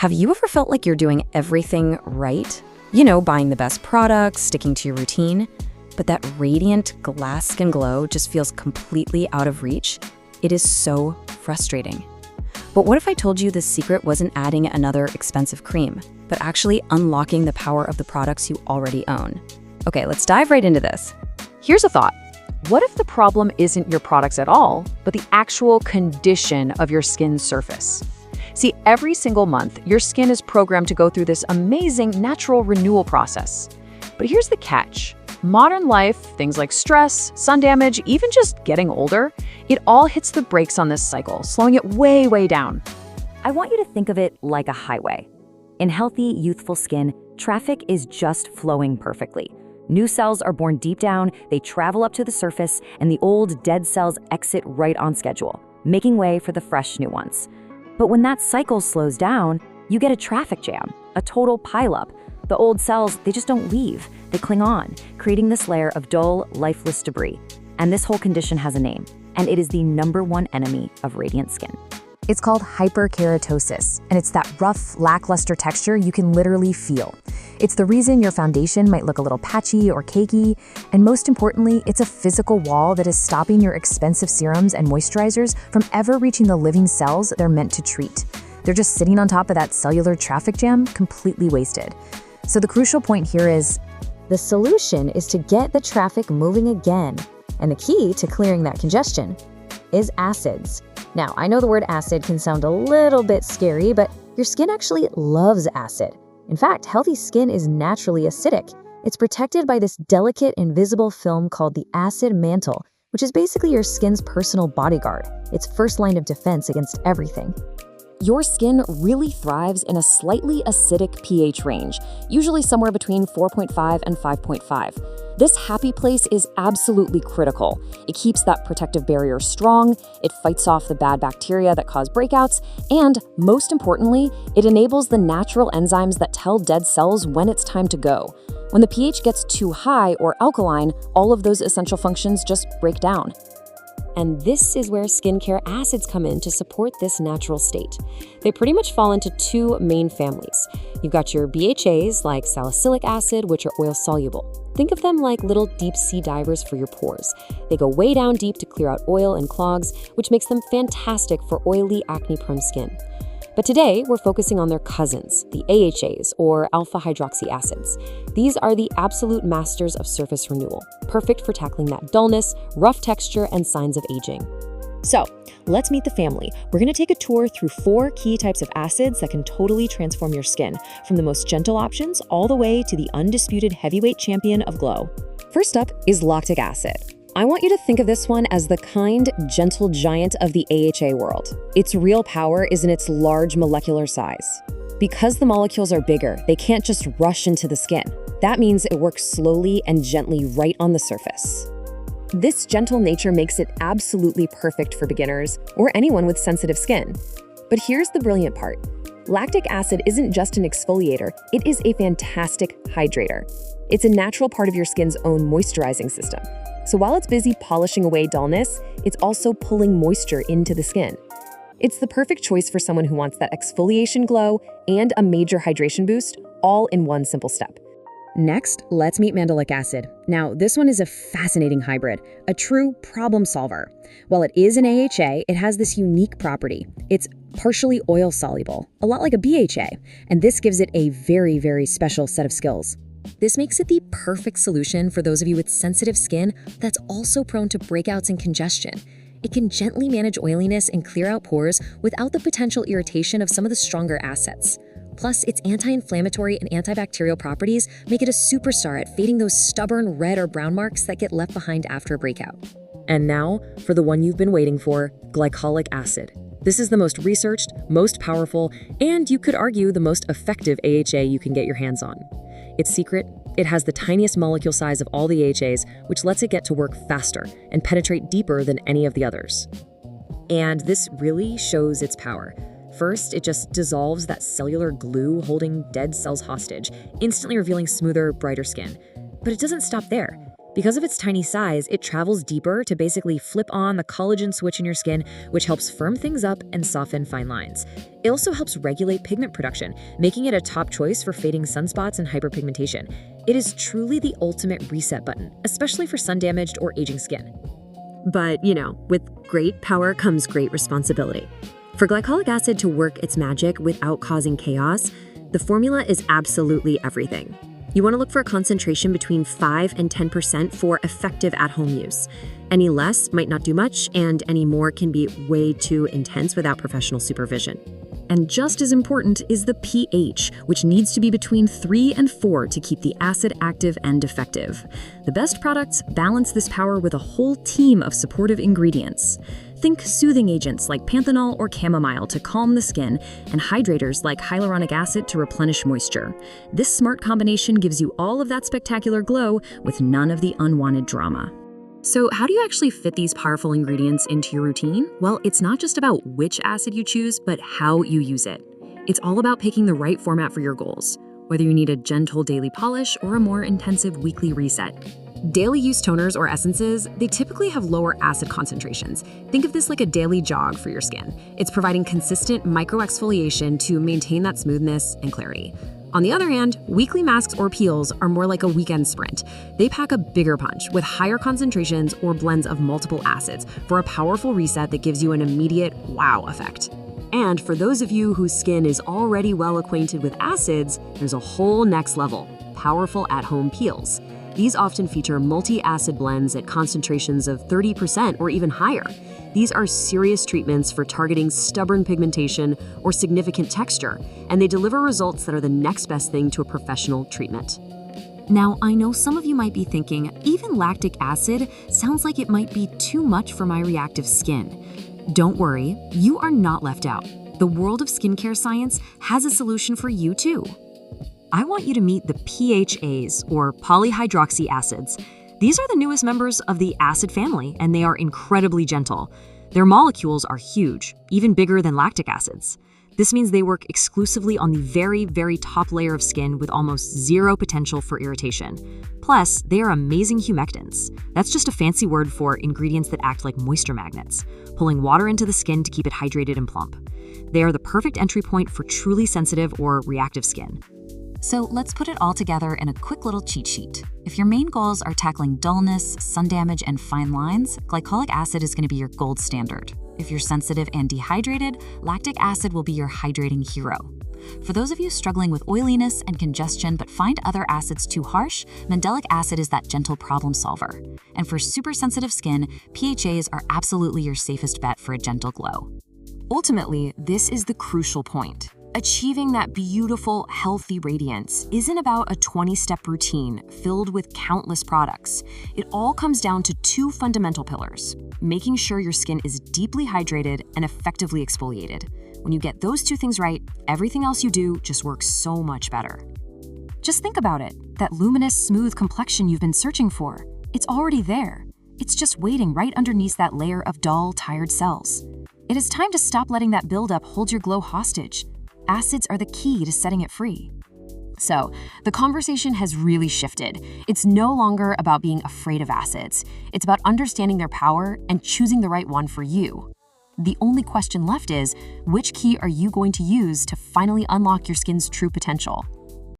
Have you ever felt like you're doing everything right? You know, buying the best products, sticking to your routine, but that radiant glass skin glow just feels completely out of reach? It is so frustrating. But what if I told you the secret wasn't adding another expensive cream, but actually unlocking the power of the products you already own? Okay, let's dive right into this. Here's a thought. What if the problem isn't your products at all, but the actual condition of your skin's surface? See, every single month, your skin is programmed to go through this amazing natural renewal process. But here's the catch. Modern life, things like stress, sun damage, even just getting older, it all hits the brakes on this cycle, slowing it way, way down. I want you to think of it like a highway. In healthy, youthful skin, traffic is just flowing perfectly. New cells are born deep down, they travel up to the surface, and the old, dead cells exit right on schedule, making way for the fresh new ones. But when that cycle slows down, you get a traffic jam, a total pileup. The old cells, they just don't leave. They cling on, creating this layer of dull, lifeless debris. And this whole condition has a name, and it is the #1 enemy of radiant skin. It's called hyperkeratosis, and it's that rough, lackluster texture you can literally feel. It's the reason your foundation might look a little patchy or cakey, and most importantly, it's a physical wall that is stopping your expensive serums and moisturizers from ever reaching the living cells they're meant to treat. They're just sitting on top of that cellular traffic jam, completely wasted. So the crucial point here is, the solution is to get the traffic moving again, and the key to clearing that congestion is acids. Now, I know the word acid can sound a little bit scary, but your skin actually loves acid. In fact, healthy skin is naturally acidic. It's protected by this delicate, invisible film called the acid mantle, which is basically your skin's personal bodyguard. It's first line of defense against everything. Your skin really thrives in a slightly acidic pH range, usually somewhere between 4.5 and 5.5. This happy place is absolutely critical. It keeps that protective barrier strong, it fights off the bad bacteria that cause breakouts, and most importantly, it enables the natural enzymes that tell dead cells when it's time to go. When the pH gets too high or alkaline, all of those essential functions just break down. And this is where skincare acids come in to support this natural state. They pretty much fall into two main families. You've got your BHAs, like salicylic acid, which are oil soluble. Think of them like little deep sea divers for your pores. They go way down deep to clear out oil and clogs, which makes them fantastic for oily, acne-prone skin. But today, we're focusing on their cousins, the AHAs, or alpha-hydroxy acids. These are the absolute masters of surface renewal, perfect for tackling that dullness, rough texture, and signs of aging. So, let's meet the family. We're going to take a tour through 4 key types of acids that can totally transform your skin, from the most gentle options all the way to the undisputed heavyweight champion of glow. First up is lactic acid. I want you to think of this one as the kind, gentle giant of the AHA world. Its real power is in its large molecular size. Because the molecules are bigger, they can't just rush into the skin. That means it works slowly and gently right on the surface. This gentle nature makes it absolutely perfect for beginners or anyone with sensitive skin. But here's the brilliant part. Lactic acid isn't just an exfoliator, it is a fantastic hydrator. It's a natural part of your skin's own moisturizing system. So while it's busy polishing away dullness, it's also pulling moisture into the skin. It's the perfect choice for someone who wants that exfoliation glow and a major hydration boost, all in one simple step. Next, let's meet Mandelic acid. Now, this one is a fascinating hybrid, a true problem solver. While it is an AHA, it has this unique property. It's partially oil soluble, a lot like a BHA, and this gives it a very, very special set of skills. This makes it the perfect solution for those of you with sensitive skin that's also prone to breakouts and congestion. It can gently manage oiliness and clear out pores without the potential irritation of some of the stronger acids. Plus, its anti-inflammatory and antibacterial properties make it a superstar at fading those stubborn red or brown marks that get left behind after a breakout. And now, for the one you've been waiting for, glycolic acid. This is the most researched, most powerful, and you could argue the most effective AHA you can get your hands on. Its secret? It has the tiniest molecule size of all the AHAs, which lets it get to work faster and penetrate deeper than any of the others. And this really shows its power. First, it just dissolves that cellular glue holding dead cells hostage, instantly revealing smoother, brighter skin. But it doesn't stop there. Because of its tiny size, it travels deeper to basically flip on the collagen switch in your skin, which helps firm things up and soften fine lines. It also helps regulate pigment production, making it a top choice for fading sunspots and hyperpigmentation. It is truly the ultimate reset button, especially for sun-damaged or aging skin. But, with great power comes great responsibility. For glycolic acid to work its magic without causing chaos, the formula is absolutely everything. You want to look for a concentration between 5 and 10% for effective at-home use. Any less might not do much, and any more can be way too intense without professional supervision. And just as important is the pH, which needs to be between 3 and 4 to keep the acid active and effective. The best products balance this power with a whole team of supportive ingredients. Think soothing agents like panthenol or chamomile to calm the skin, and hydrators like hyaluronic acid to replenish moisture. This smart combination gives you all of that spectacular glow with none of the unwanted drama. So how do you actually fit these powerful ingredients into your routine? Well, it's not just about which acid you choose, but how you use it. It's all about picking the right format for your goals, whether you need a gentle daily polish or a more intensive weekly reset. Daily use toners or essences, they typically have lower acid concentrations. Think of this like a daily jog for your skin. It's providing consistent micro-exfoliation to maintain that smoothness and clarity. On the other hand, weekly masks or peels are more like a weekend sprint. They pack a bigger punch with higher concentrations or blends of multiple acids for a powerful reset that gives you an immediate wow effect. And for those of you whose skin is already well acquainted with acids, there's a whole next level, powerful at-home peels. These often feature multi-acid blends at concentrations of 30% or even higher. These are serious treatments for targeting stubborn pigmentation or significant texture, and they deliver results that are the next best thing to a professional treatment. Now, I know some of you might be thinking, even lactic acid sounds like it might be too much for my reactive skin. Don't worry, you are not left out. The world of skincare science has a solution for you too. I want you to meet the PHAs, or polyhydroxy acids. These are the newest members of the acid family, and they are incredibly gentle. Their molecules are huge, even bigger than lactic acids. This means they work exclusively on the very, very top layer of skin with almost zero potential for irritation. Plus, they are amazing humectants. That's just a fancy word for ingredients that act like moisture magnets, pulling water into the skin to keep it hydrated and plump. They are the perfect entry point for truly sensitive or reactive skin. So let's put it all together in a quick little cheat sheet. If your main goals are tackling dullness, sun damage, and fine lines, glycolic acid is going to be your gold standard. If you're sensitive and dehydrated, lactic acid will be your hydrating hero. For those of you struggling with oiliness and congestion but find other acids too harsh, Mandelic acid is that gentle problem solver. And for super sensitive skin, PHAs are absolutely your safest bet for a gentle glow. Ultimately, this is the crucial point. Achieving that beautiful, healthy radiance isn't about a 20-step routine filled with countless products. It all comes down to two fundamental pillars: making sure your skin is deeply hydrated and effectively exfoliated. When you get those two things right, everything else you do just works so much better. Just think about it. That luminous, smooth complexion you've been searching for, it's already there. It's just waiting right underneath that layer of dull, tired cells. It is time to stop letting that buildup hold your glow hostage. Acids are the key to setting it free. So, the conversation has really shifted. It's no longer about being afraid of acids. It's about understanding their power and choosing the right one for you. The only question left is, which key are you going to use to finally unlock your skin's true potential?